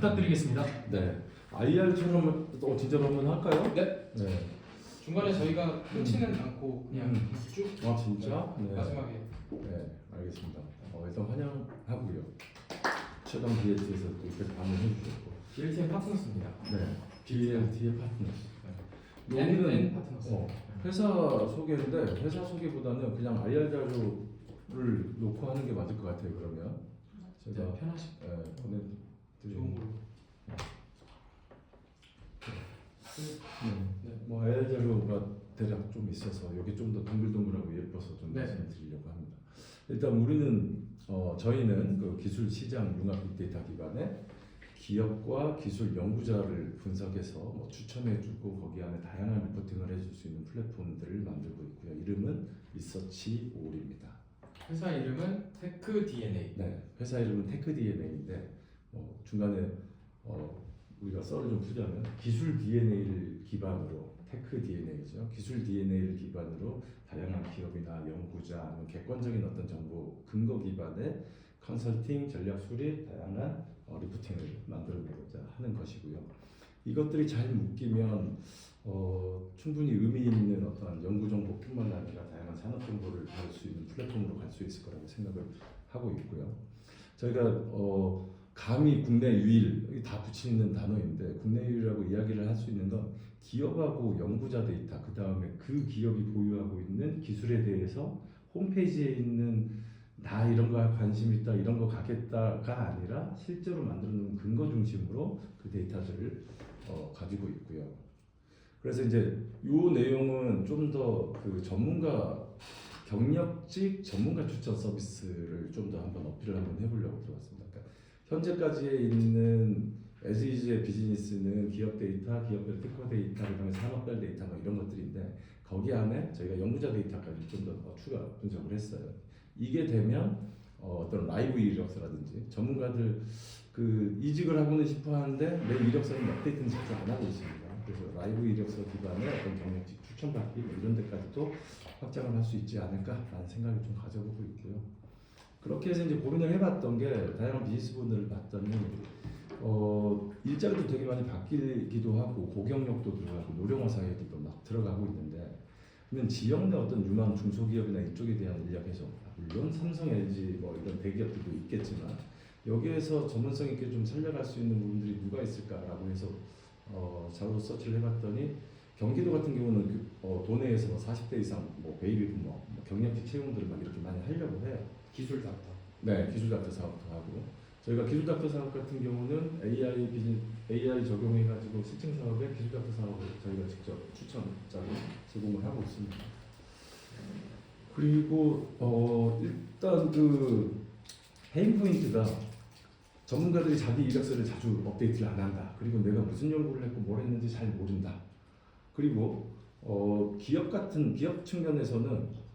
부탁드리겠습니다. 네. IR처럼 진짜로 한번 할까요? 네. 네. 중간에 저희가 끊지는 않고 그냥 쭉 아 진짜? 네. 마지막에 네, 알겠습니다. 일단 환영하고요. 최강 BLT에서 또 이렇게 반응해 주셨고. BLTN 파트너스입니다. 네. BLT의 파트너. N 여기는 파트너스. 회사 소개인데 회사 소개보다는 그냥 IR 자료를 놓고 하는 게 맞을 것 같아요. 그러면 제가 네, 편하시. 좋은 보내드리는 걸로. 뭐 IR 자료가 대략 좀 있어서 여기 좀 더 동글동글하고 예뻐서 좀 네. 말씀드리려고 합니다. 일단 우리는 저희는 그 기술 시장 융합 빅데이터 기반의 기업과 기술 연구자를 분석해서 뭐 추천해주고 거기 안에 다양한 리포팅을 해줄 수 있는 플랫폼들을 만들고 있고요. 이름은 리서치5입니다. 회사 이름은 테크 DNA. 네, 회사 이름은 테크 DNA인데 중간에 우리가 썰을 좀 풀자면 기술 DNA를 기반으로 테크 DNA죠. 기술 DNA를 기반으로 다양한 기업이나 연구자 아니면 객관적인 어떤 정보 근거 기반의 컨설팅, 전략 수립, 다양한 리포팅을 만들어보고자 하는 것이고요. 이것들이 잘 묶이면 충분히 의미 있는 어떤 연구 정보뿐만 아니라 다양한 산업 정보를 다룰 수 있는 플랫폼으로 갈 수 있을 거라고 생각을 하고 있고요. 저희가 감히 국내 유일 다 붙이는 단어인데 국내 유일이라고 이야기를 할 수 있는 건 기업하고 연구자 데이터 그 다음에 그 기업이 보유하고 있는 기술에 대해서 홈페이지에 있는 나 이런 거 관심 있다 이런 거 가겠다가 아니라 실제로 만들어 놓은 근거 중심으로 그 데이터들을 가지고 있고요. 그래서 이제 이 내용은 좀 더 그 전문가 경력직 전문가 추천 서비스를 좀 더 한번 어필을 한번 해보려고 들어왔습니다. 그러니까 현재까지에 있는 에즈이즈의 비즈니스는 기업 데이터, 기업별 특화 데이터, 그다음에 산업별 데이터 뭐 이런 것들인데 거기 안에 저희가 연구자 데이터까지 좀 더 추가 분석을 했어요. 이게 되면 어떤 라이브 이력서라든지 전문가들 그 이직을 하고는 싶어 하는데 내 이력서는 업데이트는 직접 안 하고 있습니다. 그래서 라이브 이력서 기반의 어떤 경력직 추천받기 뭐 이런 데까지도 확장을 할 수 있지 않을까라는 생각을 좀 가져보고 있고요. 그렇게 해서 이제 고민을 해봤던 게 다양한 비즈니스 분들을 봤더니 일자리도 되게 많이 바뀌기도 하고 고경력도 들어가고 노령화 사회도 막 들어가고 있는데 그러면 지역 내 어떤 유망 중소기업이나 이쪽에 대한 인력 해소 물론 삼성, LG 뭐 이런 대기업들도 있겠지만 여기에서 전문성 있게 좀 살려갈 수 있는 부분들이 누가 있을까라고 해서 자료 서치를 해봤더니 경기도 같은 경우는 도내에서 뭐 40대 이상 뭐 베이비붐 뭐 경력직 채용들을 막 이렇게 많이 하려고 해요. 기술 닥터. 네, 기술 닥터 사업도 하고 저희가 기술 닥터 사업 같은 경우는 AI 적용해가지고 실증 사업에 기술 닥터 사업을 저희가 직접 추천자로 제공을 하고 있습니다. 그리고 일단 그 페인 포인트가 전문가들이 자기 이력서를 자주 업데이트를 안 한다. 그리고 내가 무슨 연구를 했고 뭘 했는지 잘 모른다. 그리고 기업 측면에서는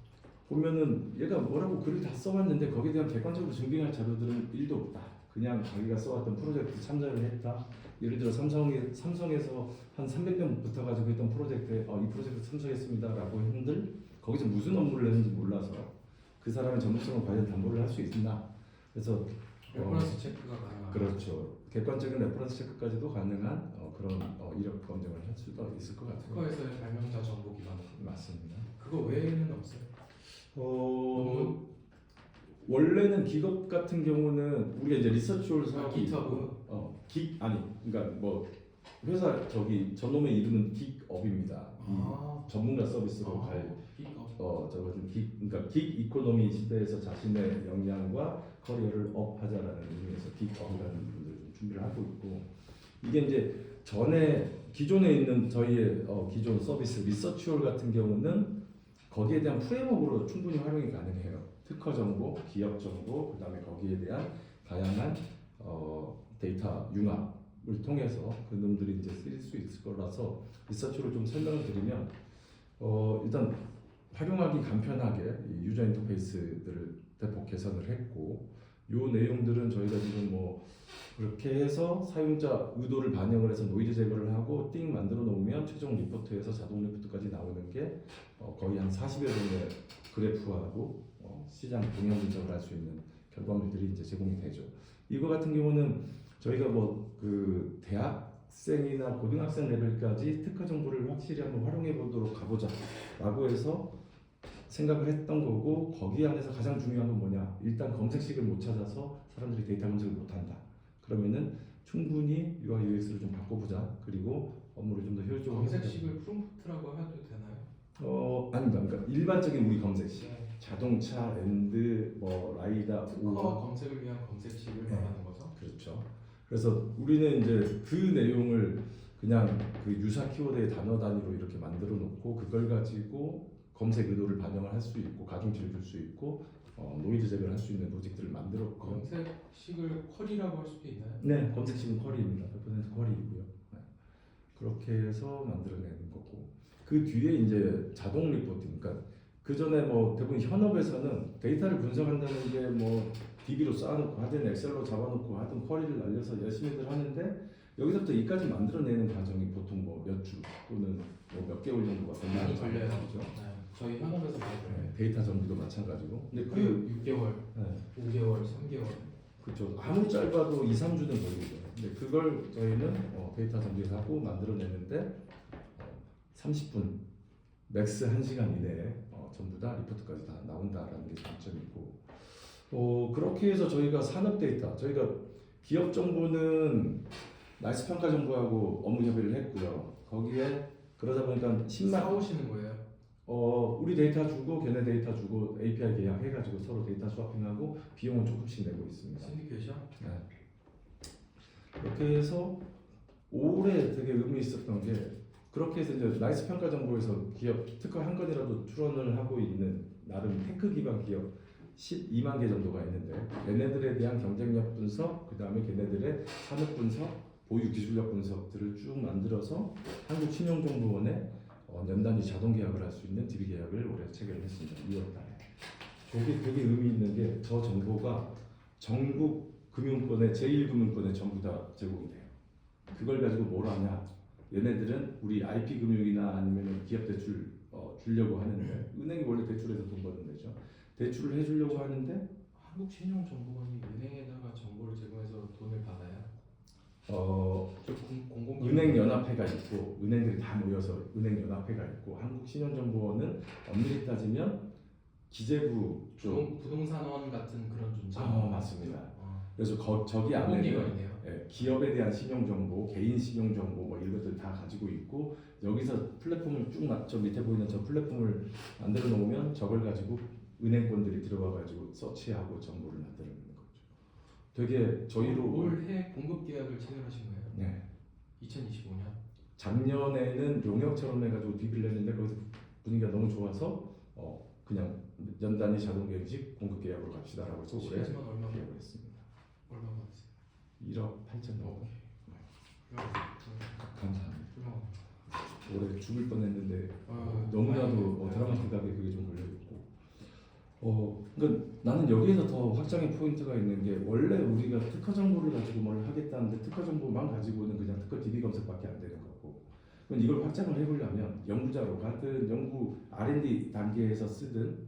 보면은 얘가 뭐라고 글을 다 써왔는데 거기에 대한 객관적으로 증빙할 자료들은 1도 없다. 그냥 자기가 써왔던 프로젝트 참여를 했다. 예를 들어 삼성에서 한 300명 붙어가지고 했던 프로젝트에 이 프로젝트 참석했습니다라고 했는들 거기서 무슨 업무를 했는지 몰라서 그 사람의 전문성을 과연 담보를 할 수 있나. 그래서 레퍼런스 체크가 가능한. 그렇죠. 객관적인 레퍼런스 체크까지도 가능한 그런 이력 검증을 할 수도 있을 것 같아요. 특허에서의 발명자 정보 기반. 맞습니다. 그거 외에는 없어요. 원래는 기업 같은 경우는 우리가 이제 리서치홀 사업이 기타브. 그러니까 뭐 회사 저놈의 이름은 긱업입니다. 전문가 서비스로 갈 그러니까 긱 이코노미 시대에서 자신의 역량과 커리어를 업하자라는 의미에서 긱업이라는 분들 준비를 하고 있고 이게 이제 기존에 있는 저희의 기존 서비스 리서치홀 같은 경우는 거기에 대한 프레임워크로 충분히 활용이 가능해요. 특허 정보, 기업 정보, 그다음에 거기에 대한 다양한 데이터 융합을 통해서 그놈들이 이제 쓸 수 있을 거라서 리서치로 좀 설명을 드리면 일단 활용하기 간편하게 이 유저 인터페이스들을 대폭 개선을 했고 이 내용들은 저희가 지금 뭐 그렇게 해서 사용자 의도를 반영을 해서 노이즈 제거를 하고 띵 만들어 놓으면 최종 리포트에서 자동 리포트까지 나오는 게 거의 한 40여 종의 그래프하고 시장 동향 분석을 할 수 있는 결과물들이 이제 제공이 되죠. 이거 같은 경우는 저희가 뭐 그 대학생이나 고등학생 레벨까지 특허 정보를 확실히 한번 활용해 보도록 가보자라고 해서 생각을 했던 거고, 거기 안에서 가장 중요한 건 뭐냐? 일단 검색식을 못 찾아서 사람들이 데이터 검색을 못 한다. 그러면은 충분히 UI UX를 좀 바꿔보자. 그리고 업무를 좀 더 효율적으로 검색식을 프롬프트라고 해도 되나요? 아닙니다. 그러니까 일반적인 우리 검색식, 네. 자동차, 랜드, 뭐 라이다, 특허 검색을 위한 검색식을 네. 말하는 거죠? 그렇죠. 그래서 우리는 이제 그 내용을 그냥 그 유사 키워드의 단어 단위로 이렇게 만들어 놓고 그걸 가지고 검색 의도를 반영을 할 수 있고 가중치를 줄 수 있고 노이즈 제거를 할 수 있는 로직들을 만들었고요. 검색식을 쿼리라고 할 수도 있나요? 네, 검색식은 쿼리입니다. 100% 쿼리이고요. 네. 그렇게 해서 만들어내는 거고, 그 뒤에 이제 자동 리포팅, 그러니까 그 전에 뭐 대부분 현업에서는 데이터를 분석한다는 게 뭐 DB로 쌓아놓고 하든 엑셀로 잡아놓고 하든 쿼리를 날려서 열심히들 하는데, 여기서부터 이까지 만들어내는 과정이 보통 뭐 몇 주 또는 뭐 몇 개월 정도가 많이 걸려요. 그죠? 네. 저희 현업에서 많이 걸려요. 네, 데이터 정비도 마찬가지고. 근데 그 6개월, 네, 5개월, 3개월. 그렇죠. 아무리 짧아도 2, 3주는 걸리죠. 근데 그걸 저희는 데이터 정비를 하고 만들어내는데 30분, 맥스 1시간 이내에 전부 다 리포트까지 다 나온다라는 게 장점이고, 그렇게 해서 저희가 산업 데이터, 저희가 기업 정보는 날씨 평가 정보하고 업무 협의를 했고요. 거기에 그러다 보니까 10만 사오시는 거예요? 우리 데이터 주고 걔네 데이터 주고 API 계약해가지고 서로 데이터 스와핑하고 비용은 조금씩 내고 있습니다. 신디케이션? 네. 그렇게 해서 올해 되게 의미 있었던 게, 그렇게 해서 이제 나이스 평가 정보에서 기업 특허 한 건이라도 출원을 하고 있는 나름 테크 기반 기업 12만 개 정도가 있는데, 얘네들에 대한 경쟁력 분석, 그 다음에 걔네들의 산업 분석, 보유 기술력 분석들을 쭉 만들어서 한국신용정보원에 연단위 자동 계약을 할 수 있는 DB 계약을 올해 체결을 했습니다. 2월달에. 되게 의미 있는 게, 저 정보가 전국 금융권에 제1금융권에 전부 다 제공이 돼요. 그걸 가지고 뭘 하냐? 얘네들은 우리 IP 금융이나 아니면 기업 대출 주려고 하는데, 은행이 원래 대출해서 돈 버는 데죠. 대출을 해주려고 하는데 한국신용정보원이 은행에다가 정보를 제공해서 돈을 받아요? 공공 은행연합회가 있고, 은행들이 다 모여서 은행연합회가 있고, 한국신용정보원은 엄밀히 따지면 기재부 쪽. 부동산원 같은 그런 존재? 맞습니다. 그래서 저기 안에는 공공기관이네요. 기업에 대한 신용정보, 개인 신용정보 뭐 이런 것들 다 가지고 있고, 여기서 플랫폼을 쭉 저 밑에 보이는 저 플랫폼을 만들어 놓으면 저걸 가지고 은행권들이 들어가 가지고 서치하고 정보를 만들어내는 거죠. 되게 저희로 올해 공급 계약을 체결하신 거예요? 네. 2025년? 작년에는 용역처럼 해가지고 DB를 했는데, 거기서 분위기가 너무 좋아서 그냥 연단위 자동계획식 공급 계약으로 갑시다라고 해서 올해 시간은 얼마 계약을 했습니다. 얼마 받으세요? 1억 8천 정도. 감사합니다. 얼마? 올해 죽을 뻔했는데 많이 너무나도 됐네요. 드라마틱하게 그게 좀 걸려있고, 그러니까 나는 여기에서 더 확장의 포인트가 있는 게, 원래 우리가 특허 정보를 가지고 뭘 하겠다는데 특허 정보만 가지고는 그냥 특허 DB 검색밖에 안 되는 거고, 그럼 이걸 확장을 해보려면 연구자로 가든 연구 R&D 단계에서 쓰든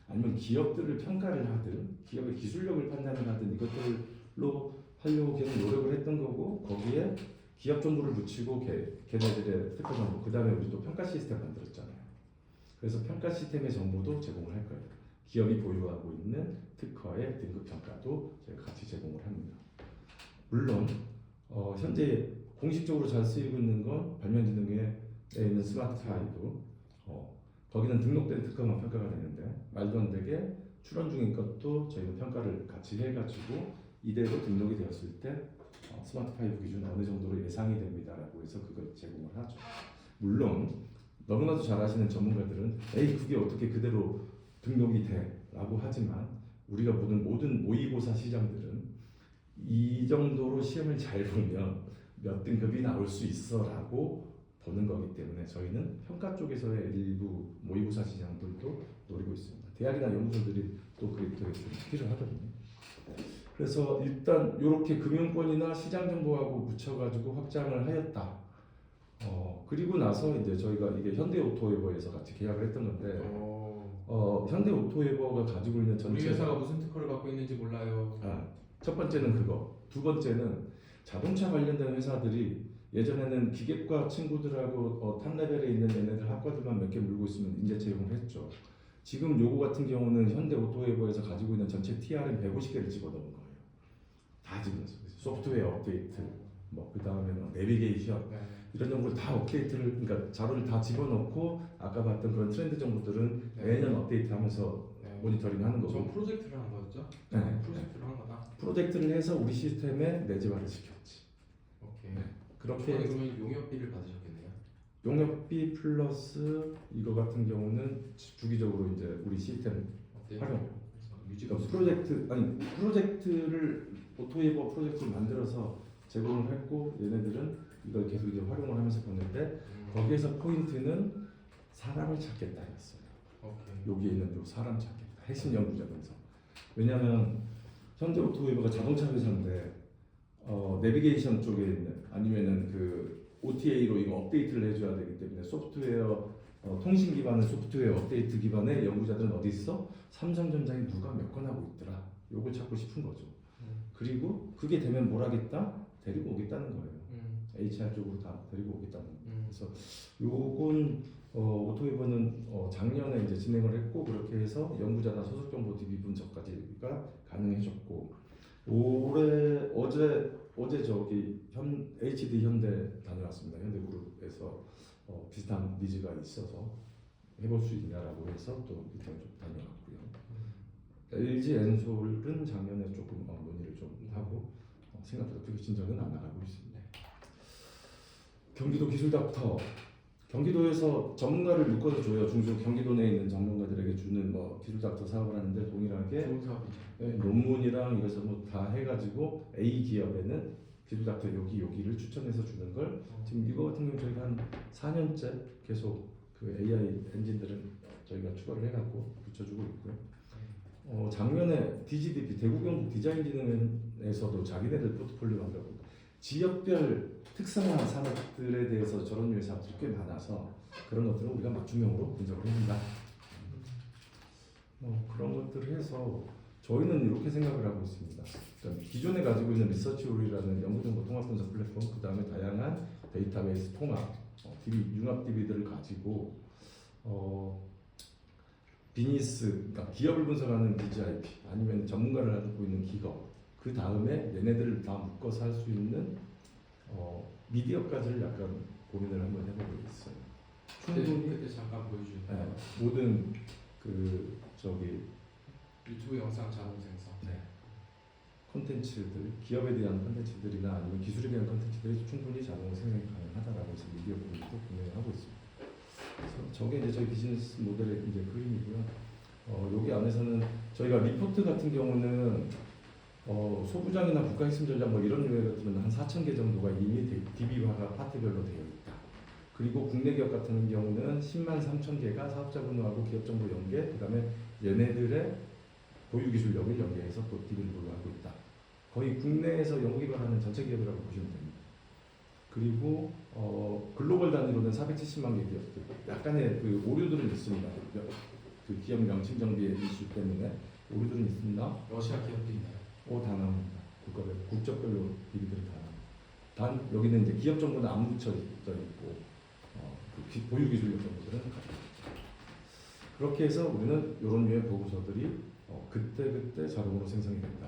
아니면 기업들을 평가를 하든 기업의 기술력을 판단을 하든 이것들로 하려고 계속 노력을 했던 거고, 거기에 기업 정보를 붙이고 걔네들의 특허 정보, 그 다음에 우리 또 평가 시스템 만들었잖아요. 그래서 평가 시스템의 정보도 제공을 할 거예요. 기업이 보유하고 있는 특허의 등급 평가도 저희가 같이 제공을 합니다. 물론 현재 공식적으로 잘 쓰이고 있는 건 발명진흥회에 있는 스마트 파이브, 거기는 등록된 특허만 평가가 되는데, 말도 안 되게 출원 중인 것도 저희는 평가를 같이 해가지고 이대로 등록이 되었을 때 스마트 파이브 기준 어느 정도로 예상이 됩니다라고 해서 그걸 제공을 하죠. 물론 너무나도 잘 아시는 전문가들은 에이 그게 어떻게 그대로 등록이 돼라고 하지만, 우리가 보는 모든 모의고사 시장들은 이 정도로 시험을 잘 보면 몇 등급이 나올 수 있어라고 보는 거기 때문에, 저희는 평가 쪽에서의 일부 모의고사 시장들도 노리고 있습니다. 대학이나 연구소들이 또 그게 되게 좀 필요하거든요. 그래서 일단 이렇게 금융권이나 시장 정보하고 붙여가지고 확장을 하였다. 그리고 나서 이제 저희가 이게 현대오토웨버에서 같이 계약을 했던 건데, 현대오토웨버가 가지고 있는 우리 전체 회사가 무슨 특허를 갖고 있는지 몰라요. 첫 번째는 그거. 두 번째는 자동차 관련된 회사들이 예전에는 기계과 친구들하고 탑 레벨에 있는 얘네들 학과들만 몇 개 물고 있으면 인재 채용을 했죠. 지금 요거 같은 경우는 현대오토웨버에서 가지고 있는 전체 TRM 150개를 집어넣은 거예요. 다 집어넣었어요. 소프트웨어 업데이트, 뭐 그 다음에 내비게이션 네. 이런 정보를 다 업데이트를, 그러니까 자료를 다 집어넣고 아까 봤던 그런 트렌드 정보들은 네. 매년 업데이트하면서 네. 모니터링하는 거고. 전 프로젝트를 한 거였죠? 네. 프로젝트를 한 거다. 프로젝트를 해서 우리 시스템에 내재화를 시켰지. 오케이. 네. 그렇게 그렇게 그러면 용역비를 받으셨겠네요. 용역비 플러스 이거 같은 경우는 주기적으로 이제 우리 시스템 활용. 유지가 그러니까 프로젝트를 오토웨버 프로젝트를 만들어서 제공을 했고 얘네들은 이걸 계속 이제 활용을 하면서 보는데 거기에서 포인트는 사람을 찾겠다였어요. 오케이. 여기에 있는 요 사람 찾겠다. 핵심 연구자면서. 왜냐하면 현대 오토웨버가 자동차 회사인데 내비게이션 쪽에 있는 아니면은 그 OTA로 이거 업데이트를 해줘야 되기 때문에 소프트웨어 통신 기반의 소프트웨어 업데이트 기반의 연구자들은 어디 있어? 삼성전자에 누가 몇 건 하고 있더라. 요걸 찾고 싶은 거죠. 그리고 그게 되면 뭘 하겠다? 데리고 오겠다는 거예요. HR 쪽으로 다 데리고 오겠다는 거예요. 그래서 요건 오토웨버는 작년에 이제 진행을 했고 그렇게 해서 연구자나 소속 정보 DB 분석까지가 가능해졌고 올해 어제 저기 HD 현대 다녀왔습니다. 현대그룹에서 비슷한 니즈가 있어서 해볼 수 있냐라고 해서 또 이때 좀 다녀왔고요. LG 엔솔은 작년에 조금 논의를 좀 하고 생각보다 그렇게 진전은 안 나가고 있습니다. 경기도 기술닥터 경기도에서 전문가를 묶어서 줘요. 중소 경기도 내에 있는 전문가들에게 주는 뭐 기술닥터 사업을 하는데 동일하게 좋은 사업이죠. 논문이랑 이것을 뭐다 해가지고 A 기업에는 기술닥터 여기를 추천해서 주는 걸 지금 이거 같은 경우 저희가 한 4년째 계속 그 AI 엔진들은 저희가 추가를 해갖고 붙여주고 있고요. 작년에 DGDP 대구경북 디자인진흥원에서도 자기네들 포트폴리오 한다고 지역별 특성화 산업들에 대해서 저런 류의 사업들이 꽤 많아서 그런 것들은 우리가 맞춤형으로 분석을 해준다. 그런 것들을 해서 저희는 이렇게 생각을 하고 있습니다. 그러니까 기존에 가지고 있는 리서치홀이라는 연구정보 통합 분석 플랫폼, 그 다음에 다양한 데이터베이스 통합, DB, 융합 DB들을 가지고 비즈니스, 그러니까 기업을 분석하는 DGIP 아니면 전문가를 갖고 있는 기업, 그 다음에 얘네들을 다 묶어서 할 수 있는 미디어까지를 약간 고민을 한번 해보고 있어요. 충분히 그때 잠깐 보여주세요. 모든 그 저기 유튜브 영상 자동 생성. 콘텐츠들, 기업에 대한 콘텐츠들이나 아니면 기술에 대한 콘텐츠들이 충분히 자동 생성이 가능하다라고 해서 미디어 부분도 고민을 하고 있습니다. 그래서 저게 이제 저희 비즈니스 모델의 이제 그림이고요. 여기 안에서는 저희가 리포트 같은 경우는 소부장이나 국가핵심전략 뭐 이런 류의 것들은 한 4,000개 정도가 이미 DB화가 파트별로 되어 있다. 그리고 국내 기업 같은 경우는 10만 3천 개가 사업자 번호하고 기업 정보 연계, 그다음에 얘네들의 보유 기술력을 연계해서 또 DB를 보유하고 있다. 거의 국내에서 연구 개발하는 전체 기업이라고 보시면 됩니다. 그리고 글로벌 단위로는 470만 개 기업들. 약간의 그 오류들은 있습니다. 그 기업 명칭 정비의 이슈 때문에 오류들은 있습니다. 러시아 기업도 있나요? 다 나옵니다. 국적별로 DB들이 다 나옵니다. 단 여기는 이제 기업 정보는 안 붙여져 있고 보유 기술력 정보들은 가지고 있죠. 그렇게 해서 우리는 이런 류의 보고서들이 그때 자동으로 생성이 된다.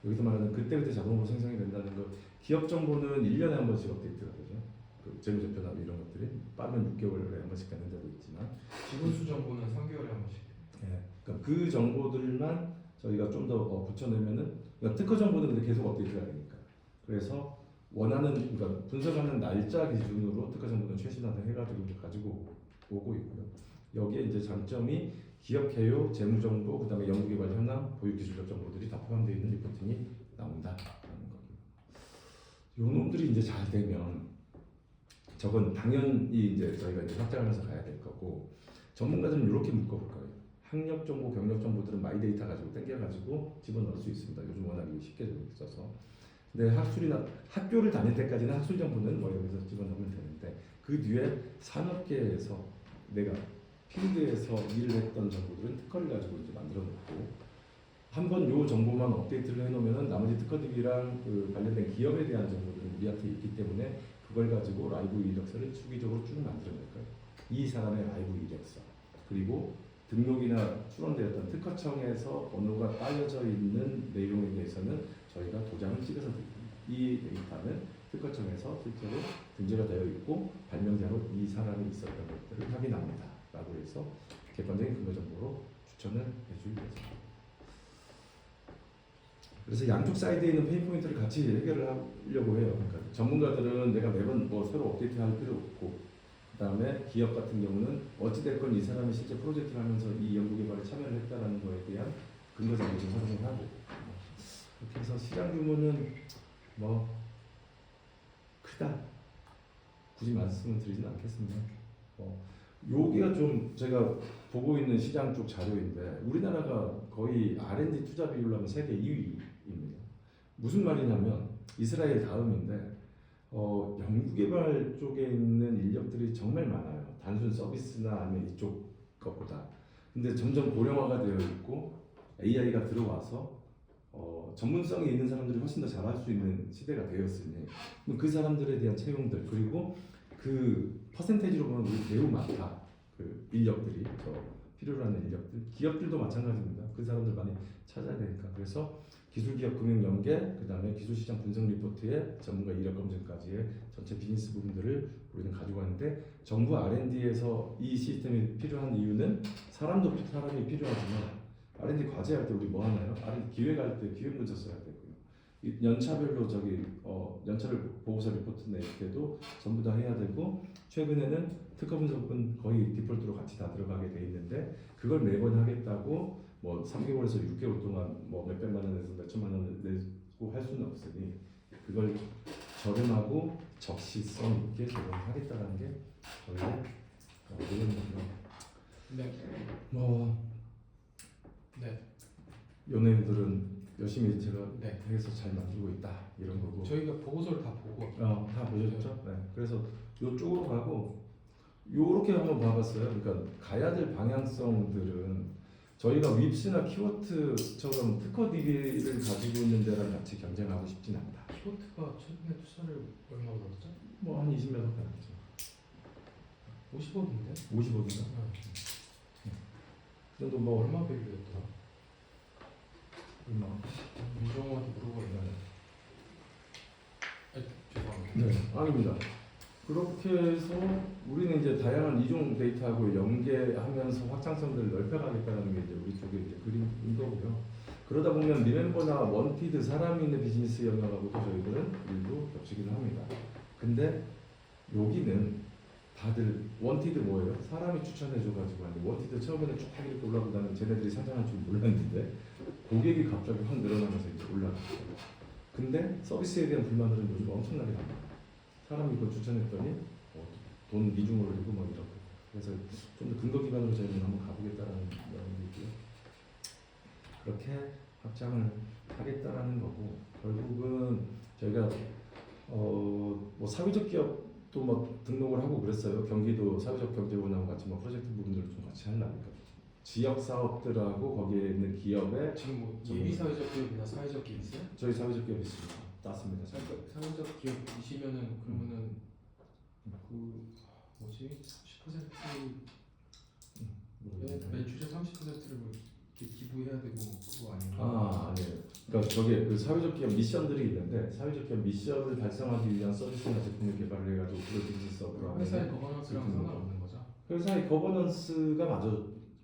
여기서 말하는 그때 자동으로 생성이 된다는 것, 기업 정보는 1년에 한 번씩 업데이트가 되죠. 그 재무제표나 이런 것들이 빠르면 6개월에 한 번씩 되는 데도 있지만 지분수 정보는 3개월에 한 번씩. 그러니까 그 정보들만 저희가 좀 더 붙여내면은, 그러니까 특허 정보는 근데 계속 업데이트가 되니까. 그래서 원하는, 그러니까 분석하는 날짜 기준으로 특허 정보는 최신화를 해가지고 가지고 오고 있고요. 여기에 이제 장점이 기업 개요, 재무 정보, 그다음에 연구 개발 현황, 보유 기술력 정보들이 다 포함되어 있는 리포팅이 나온다라는 거고요. 요 놈들이 이제 잘 되면 저건 당연히 이제 저희가 이제 확장하면서 가야 될 거고, 전문가들은 이렇게 묶어볼 거예요. 학력 정보, 경력 정보들은 마이데이터 가지고 땡겨가지고 집어넣을 수 있습니다. 요즘 워낙 쉽게 되고 있어서. 근데 학교를 다닐 때까지는 학술 정보는 뭐 여기서 집어넣으면 되는데 그 뒤에 산업계에서 내가 필드에서 일을 했던 정보들은 특허를 가지고 이제 만들어 놓고 한번 요 정보만 업데이트를 해놓으면은 나머지 특허들이랑 그 관련된 기업에 대한 정보들은 우리한테 있기 때문에 그걸 가지고 라이브 이력서를 주기적으로 쭉 만들어낼 거예요. 이 사람의 라이브 이력서 그리고 등록이나 출원되었던 특허청에서 번호가 따여져 있는 내용에 대해서는 저희가 도장을 찍어서 드립니다. 이 데이터는 특허청에서 실제로 등재가 되어 있고 발명자로 이 사람이 있었던 것들을 확인합니다. 라고 해서 객관적인 근거 정보로 추천을 해줄 예정입니다. 그래서 양쪽 사이드에 있는 페인 포인트를 같이 해결을 하려고 해요. 그러니까 전문가들은 내가 매번 뭐 새로 업데이트할 필요 없고, 그다음에 기업 같은 경우는 어찌 됐건 이 사람이 실제 프로젝트를 하면서 이 연구 개발에 참여를 했다는 거에 대한 근거 자료를 좀 활용을 하고, 그렇게 해서 시장 규모는 뭐 크다. 굳이 말씀을 드리진 않겠습니다. 여기가 좀 제가 보고 있는 시장 쪽 자료인데 우리나라가 거의 R&D 투자 비율로 하면 세계 2위입니다. 무슨 말이냐면 이스라엘 다음인데 연구개발 쪽에 있는 인력들이 정말 많아요. 단순 서비스나 아니면 이쪽 것보다. 근데 점점 고령화가 되어 있고 AI가 들어와서 전문성이 있는 사람들이 훨씬 더 잘할 수 있는 시대가 되었으니 그 사람들에 대한 채용들 그리고 그 퍼센테이지로 보면 우리 매우 많다. 그 인력들이 필요로 하는 인력들 기업들도 마찬가지입니다. 그 사람들 많이 찾아야 되니까 그래서 기술기업 금융연계 그 다음에 기술시장 분석 리포트에 전문가 이력 검증까지의 전체 비즈니스 부분들을 우리는 가지고 왔는데 정부 R&D에서 이 시스템이 필요한 이유는 사람이 필요하지만 R&D 과제할 때 우리 뭐 하나요? R&D 기획할 때 기획 문서 써야 되고요. 연차별로 연차별 보고서 리포트 낼 때도 전부 다 해야 되고 최근에는 특허 분석은 거의 디폴트로 같이 다 들어가게 돼 있는데 그걸 매번 하겠다고 뭐 3개월에서 6개월 동안 뭐 몇백만 원에서 몇천만 원을 내고 할 수는 없으니 그걸 저렴하고 적시성 있게 적용하겠다는 게 저희의 의견이고요. 네. 네. 연예인들은 열심히 제가 네. 해서 잘 만들고 있다 이런 거고. 저희가 보고서를 다 보고. 다 보셨죠? 네. 그래서 이쪽으로 가고 요렇게 한번 봐봤어요. 그러니까 가야 될 방향성들은 저희가 윕스나 키워트처럼 특허 DB를 가지고 있는 데랑 같이 경쟁하고 싶진 않다. 키워트가 최근에 투자를 얼마 받았죠? 뭐 한 20몇 억 받았죠. 50억인데? 50억인가? 그 정도 뭐 얼마 배율이었더라? 얼마? 민정호한테 물어보면 죄송합니다. 네, 아닙니다. 그렇게 해서 우리는 이제 다양한 이종 데이터하고 연계하면서 확장성들을 넓혀가겠다는 게 이제 우리 쪽의 이제 그림인 거고요. 그러다 보면 리멤버나 원티드 사람이 있는 비즈니스 영역하고도 저희들은 일부 겹치기는 합니다. 근데 여기는 다들 원티드 뭐예요? 사람이 추천해줘가지고 하는데 원티드 처음에는 쭉 이렇게 올라보다는 쟤네들이 상장할 줄 몰랐는데 고객이 갑자기 확 늘어나면서 이제 올라갔어요. 근데 서비스에 대한 불만들은 요즘 엄청나게 납니다. 사람이 이걸 추천했더니 돈 미중으로 주고 뭐 이렇게 그래서 좀 더 근거 기반으로 저희는 한번 가보겠다라는 내용이고요. 그렇게 확장을 하겠다라는 거고 결국은 저희가 뭐 사회적 기업도 뭐 등록을 하고 그랬어요. 경기도 사회적 경제원하고 같이 뭐 프로젝트 부분들을 좀 같이 하려니까 지역 사업들하고 거기에 있는 기업에 지금 뭐 예비 사회적 기업이나 사회적 기업 있어요? 저희 사회적 기업 있습니다. 땄습니다. 사회적 기업이시면은 그러면은 그 뭐지 30%의 매출의 30%를 뭐 이렇게 기부해야 되고 그거 아닌가? 네. 그러니까 저게 그 사회적 기업 미션들이 있는데 사회적 기업 미션을 달성하기 위한 서비스나 제품을 개발을 해가지고 그걸 비즈니스업으로 하는 회사의 거버넌스랑 상관없는 거죠? 회사의 거버넌스가 맞아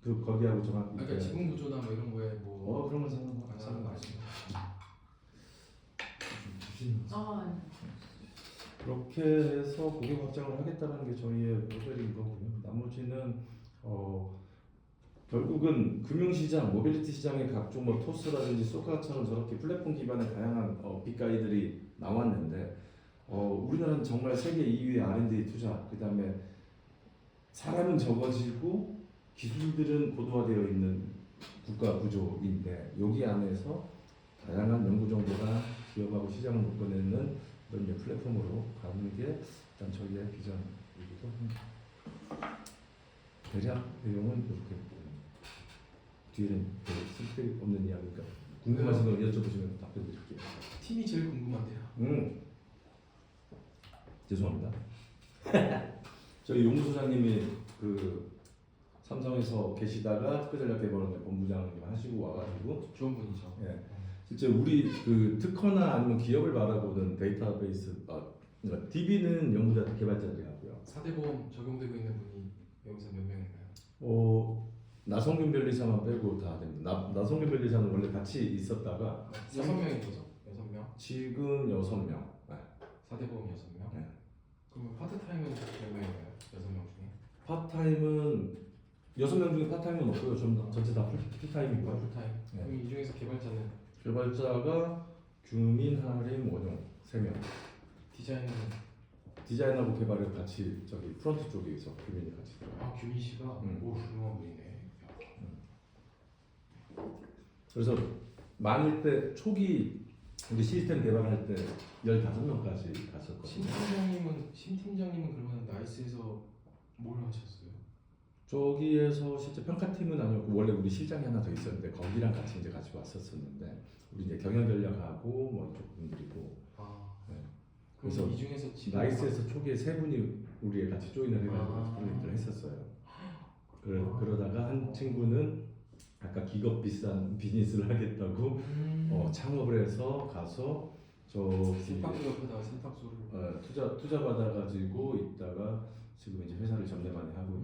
그 거기하고 정확히 그러니까 지분 구조나 뭐 이런 거에 뭐 그런 건 상관없습니다. 그렇게 해서 고객 확장을 하겠다는 게 저희의 모델인 거고요. 나머지는 결국은 금융시장, 모빌리티 시장의 각종 뭐 토스라든지 소카처럼 저렇게 플랫폼 기반의 다양한 빅가이들이 나왔는데 우리나라는 정말 세계 2위의 R&D 투자, 그 다음에 사람은 적어지고 기술들은 고도화되어 있는 국가 구조인데 여기 안에서 다양한 연구 정보가 기업하고 시장을 묶어내는 그런 이제 플랫폼으로 가는 게 일단 저희의 비전이기도 합니다. 대략 내용은 이렇게 뒤에는 별 쓸데없는 이야기니까 궁금하신 거 여쭤보시면 답변 드릴게요. 팀이 제일 궁금한데요. 죄송합니다. 저희 용소장님이 그 삼성에서 계시다가 특허전략개발원의 본부장님 하시고 와가지고 좋은 분이죠. 예. 실제 우리 그 특허나 아니면 기업을 바라보는 데이터베이스 그러니까 DB는 연구자 개발자들이 하고요. 4대 보험 적용되고 있는 분이 여기서 몇 명인가요? 나성균 변리사만 빼고 다 됩니다. 나성균 변리사는 원래 같이 있었다가 6명인 거죠? 6명? 지금 6명. 네. 4대 보험 6명? 네. 그러면 파트타임은 몇 명인가요? 6명 중에? 파트타임은 6명 중에 파트타임은 없고요. 전체 다 풀타임이고요. 풀타임? 네. 그럼 이 중에서 개발자는? 개발자가 규민, 하림, 원용 3명. 디자인하고 개발을 같이 저기 프론트 쪽에서 규민이 같이 들어가요. 아 규민 씨가? 오 훌륭한 분이네. 그래서 많을 때 초기 우리 시스템 개발할 때 15명까지 갔었거든요. 심 팀장님은 그러면 나이스에서 뭘 하셨어요? 저기에서 실제 평가팀은 아니었고 원래 우리 실장이 하나 더 있었는데 거기랑 같이 이제 같이 왔었었는데 우리 이제 경영 전략하고 뭐 이쪽 분들이고 네. 그래서 그래서 이 중에서 지금 나이스에서 초기에 3분이 우리에 같이 조인을 해가지고 그런 일을 했었어요. 그러다가 한 친구는 아까 기업 비싼 비즈니스를 하겠다고 창업을 해서 가서 저기 세탁소 옆에다가 세탁소를 투자 받아가지고 있다가 지금 이제 회사를 전대만이 하고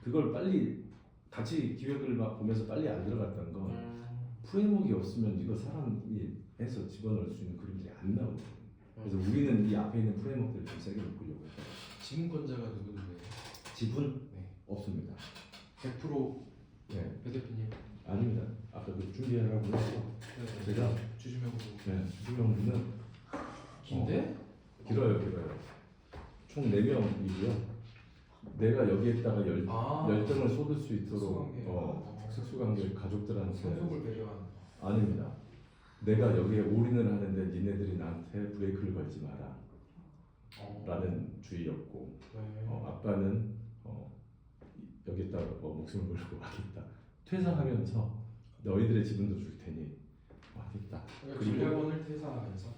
그걸 빨리 같이 기획을 막 보면서 빨리 안 들어갔던 건 프레임워크가 없으면 이거 사람이 해서 집어넣을 수 있는 그림들이 안 나오거든요. 그래서 우리는 이 앞에 있는 프레임워크들을 좀 세게 놓으려고 해서 지분권자가 누구예요? 지분 네. 없습니다. 100% 네. 배 대표님. 아닙니다. 아까 그 준비하라고 했어. 제가 주주명부. 주주명부는 긴데? 길어요. 총 4명이고요. 내가 여기에다가 열정을 쏟을 수 있도록 특수관계 가족들한테 상속을 배려한. 아닙니다. 내가 여기에 올인을 하는데 니네들이 나한테 브레이크를 걸지 마라 라는 주의였고 아빠는 여기에다가 목숨을 걸고 하겠다. 퇴사하면서 너희들의 지분도 줄 테니 하겠다. 그리고 전략원을 퇴사하면서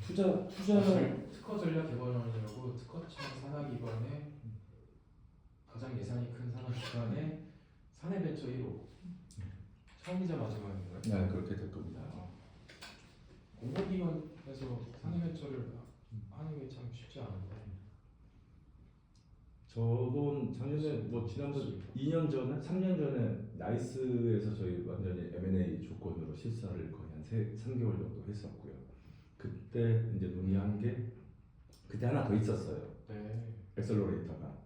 투자 특허 전략 개발원이라고 특허청 산하기관의 가장 예산이 큰 산하기관의 사내벤처 1호 처음이자 마지막인가요? 네 그렇게 될 겁니다. 공모기관에서 사내벤처를 하는 게 참 쉽지 않은데. 저번 작년에 뭐 지난번 2년 전에 3년 전에 나이스에서 저희 완전히 M&A 조건으로 실사를 거의 한 3개월 정도 했었고요. 그때 이제 논의한 게 그때 하나 더 있었어요. 네. 엑셀러레이터가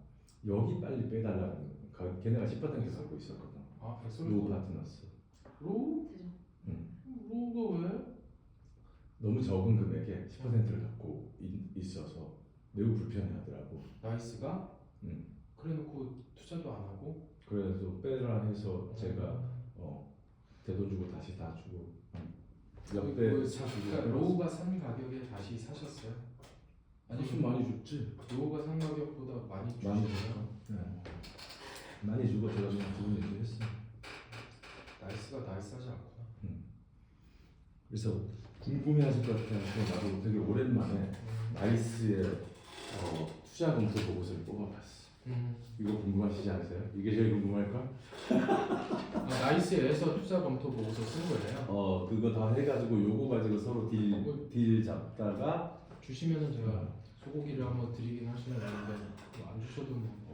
여기 빨리 빼달라는 걔네가 10% 갖고 있었거든. 아 로우 파트너스. 로우? 로우가 왜? 너무 적은 금액에 10%를 갖고 있어서 매우 불편해하더라고. 나이스가? 그래놓고 투자도 안 하고? 그래서 빼라 해서 제가 대돈 주고 다시 다 주고 역대 그러니까 로우가 산 가격에 다시 사셨어요? 아니 좀 많이 줬지. 로우가 산 가격보다 많이 많이 주셨어요? 네. 많이 주고 제가 그냥 기분 얘기했어요. 나이스가 나이스하지 않구나. 그래서 궁금해하실 것 같아요. 나도 되게 오랜만에 나이스의 투자 검토 보고서를 뽑아봤어. 이거 궁금하시지 않으세요? 이게 제일 궁금할까? 나이스에서 투자 검토 보고서 쓴 거예요? 그거 다 해가지고 요거 가지고 서로 딜 잡다가 주시면은 제가 소고기를 한번 드리긴 하시면 되는데 안 주셔도 뭐.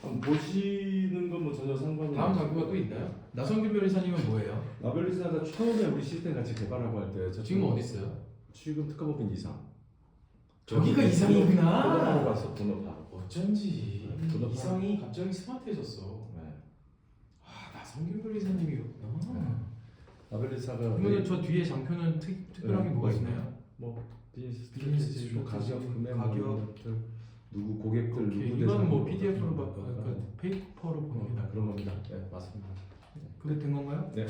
한번 보시는 건 뭐 전혀 상관이 다음 장표가 또 있나요? 나성균 변호사님은 뭐예요? 나벨리사가 처음에 우리 시스템 같이 개발하고 할 때 지금 어디 있어요? 지금 특허법인 이상. 저기가 이상이구나. 본업하러 갔어. 본업하러. 어쩐지 이상이 갑자기 스마트해졌어. 네. 나성균 변호사님이었구나. 나벨리사가 그러면 저 뒤에 장표는 특별한 게 뭐가 있나요? 뭐 비즈니스 비즈니스 스트래티지, 뭐 가격, 금액, 가격. 뭐 이런 것들, 누구 고객들, 누구 이거는 뭐 대상, PDF로 그런 거. 페이퍼로 보는 게 그런 겁니다. 네, 맞습니다. 그게 된 건가요? 네.